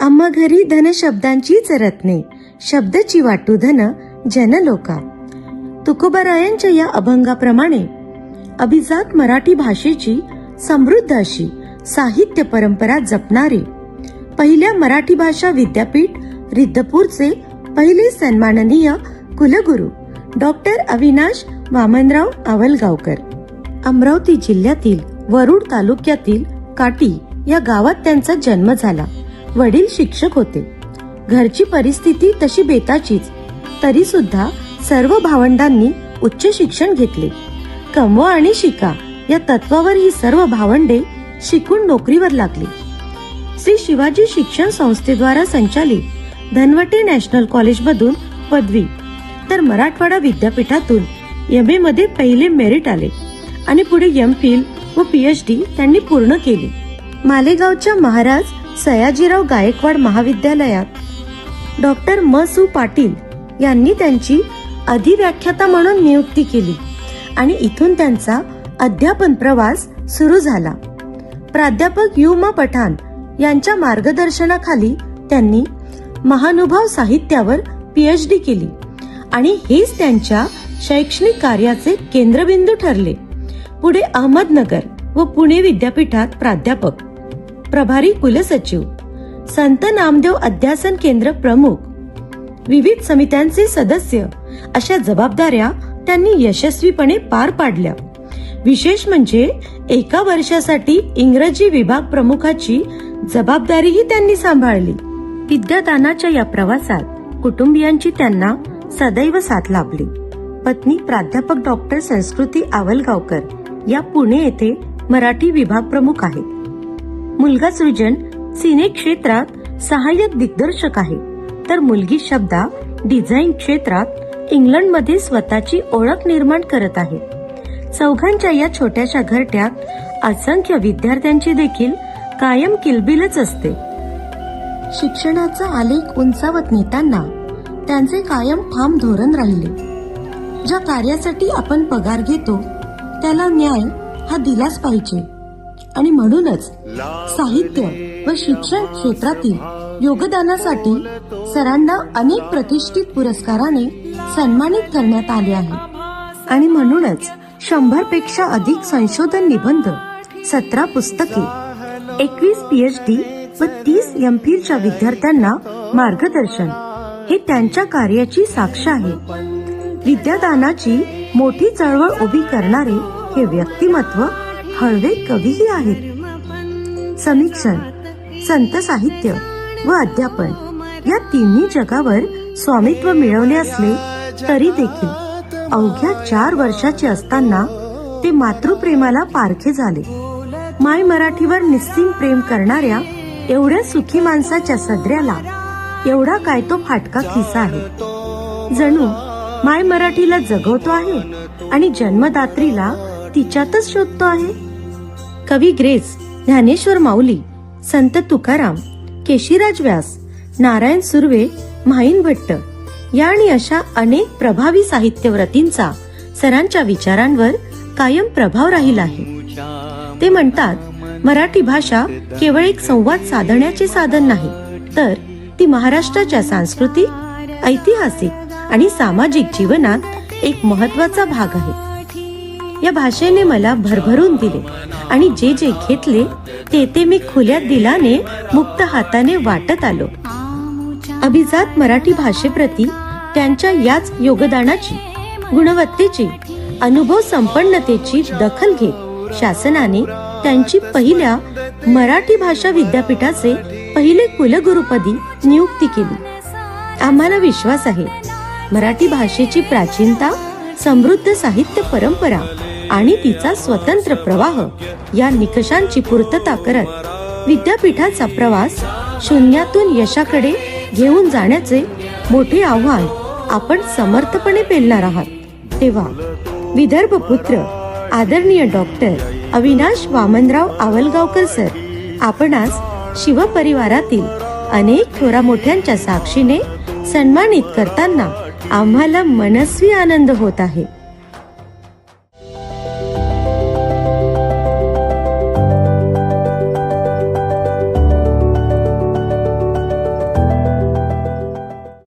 आम्हा घरी धन शब्दांचीच रत्ने, शब्दची वाटू धन जनलोका. तुकोबारायांच्या या अभंगाप्रमाणे अभिजात मराठी भाषेची समृद्ध अशी साहित्य परंपरा जपणारे पहिल्या मराठी भाषा विद्यापीठ रिद्धपूरचे पहिले सन्माननीय कुलगुरू डॉक्टर अविनाश वामनराव आवलगावकर. अमरावती जिल्ह्यातील वरुड तालुक्यातील काटी या गावात त्यांचा जन्म झाला. वडील शिक्षक होते. घरची परिस्थिती तशी बेताचीच, तरी सुद्धा सर्व भावंडांनी उच्च शिक्षण घेतले. कमवा आणि शिका या तत्वावर ही सर्व भावंडे शिकून नोकरीवर लागली. श्री शिवाजी शिक्षण संस्थेद्वारा संचालित धनवटे नॅशनल कॉलेजमधून पदवी, तर मराठवाडा विद्यापीठातून MA मध्ये पहिले मेरिट आले आणि पुढे MPhil व PhD त्यांनी पूर्ण केली. मालेगावच्या महाराज सयाजीराव गायकवाड महाविद्यालयात डॉक्टर म.सु. पाटील यांनी त्यांची अधिव्याख्याता म्हणून नियुक्ती केली आणि इथून त्यांचा अध्यापन प्रवास सुरू झाला. प्राध्यापक U.मा पठाण यांच्या मार्गदर्शनाखाली त्यांनी महानुभाव साहित्यावर PhD केली आणि हेच त्यांच्या शैक्षणिक कार्याचे केंद्रबिंदू ठरले. पुढे अहमदनगर व पुणे विद्यापीठात प्राध्यापक, प्रभारी कुलसचिव, संत नामदेव अध्यासन केंद्र प्रमुख, विविध समित्यांचे सदस्य अशा जबाबदाऱ्या त्यांनी यशस्वीपणे पार पाडल्या. विशेष म्हणजे एका वर्षासाठी इंग्रजी विभाग प्रमुखाची जबाबदारीही त्यांनी सांभाळली. विद्यादानाच्या या प्रवासात कुटुंबियांची त्यांना सदैव साथ लाभली. पत्नी प्राध्यापक डॉक्टर संस्कृती आवलगावकर या पुणे येथे मराठी विभाग प्रमुख आहेत. मुलगा सृजन सिने क्षेत्रात सहाय्यक दिग्दर्शक आहे, तर मुलगी शब्दा डिझाईन क्षेत्रात इंग्लंडमध्ये स्वतःची ओळख निर्माण करत आहे. चौघांच्या या छोट्याशा घरट्यात असंख्य विद्यार्थ्यांची देखील कायम किलबिलच असते. शिक्षणाचा आलेख उंचावत नेताना त्यांचे कायम ठाम धोरण राहिले. ज्या कार्यासाठी आपण पगार घेतो त्याला न्याय हा दिलाच पाहिजे आणि म्हणूनच साहित्य व शिक्षण क्षेत्रातील योगदानासाठी सरांना अनेक प्रतिष्ठित पुरस्काराने सन्मानित करण्यात आले आहे. आणि म्हणूनच 100 पेक्षा अधिक संशोधन निबंध, 17 पुस्तके, 21 PhD व 30 MPhilच्या विद्यार्थ्यांना मार्गदर्शन हे त्यांच्या कार्याची साक्ष आहे. विद्यादानाची मोठी चळवळ उभी करणारे हे व्यक्तिमत्व हळवे कवीही आहेत. समीक्षण, संत साहित्य व अध्यापन या तिन्ही जगावर स्वामित्व मिळवले असले तरी देखील अवघ्या 4 वर्षाचे असताना ते मातृप्रेमाला पारखे झाले. माय मराठीवर निस्सीम प्रेम करणाऱ्या एवढ्या सुखी माणसाच्या सदऱ्याला एवढा काय तो फाटका खिसा आहे. जणू माय मराठीला जगवतो आहे आणि जन्मदात्रीला तिच्यातच शोधतो आहे. कवी ग्रेस, ज्ञानेश्वर माऊली, संत तुकाराम, केशीराज व्यास, नारायण सुर्वे, म्हाईन भट्ट या आणि अशा अनेक प्रभावी साहित्यव्रतींचा सरांच्या विचारांवर कायम प्रभाव राहिला आहे. ते म्हणतात, मराठी भाषा केवळ एक संवाद साधण्याचे साधन नाही, तर ती महाराष्ट्राच्या सांस्कृतिक, ऐतिहासिक आणि सामाजिक जीवनात एक महत्वाचा भाग आहे. या भाषेने मला भरभरून दिले आणि जे जे घेतले ते मी खुल्या दिलाने मुक्त हाताने वाटत आलो. अभिजात मराठी भाषेप्रती त्यांच्या याच योगदानाची, गुणवत्तेची, अनुभव संपन्नतेची दखल घेत शासनाने त्यांची पहिल्या मराठी भाषा विद्यापीठाचे पहिले कुलगुरुपदी नियुक्ती केली. आम्हाला विश्वास आहे, मराठी भाषेची प्राचीनता, समृद्ध साहित्य परंपरा आणि तिचा स्वतंत्र प्रवाह या निकषांची पूर्तता करत विद्यापीठाचा प्रवास शून्यातून यशाकडे घेऊन जाण्याचे मोठे आव्हान आपण समर्थपणे पेलणार आहात. तेव्हा विदर्भ पुत्र आदरणीय डॉक्टर अविनाश वामनराव आवलगावकर सर, आपणास शिवपरिवारातील अनेक थोरा मोठ्यांच्या साक्षीने सन्मानित करताना आम्हाला मनस्वी आनंद होत आहे.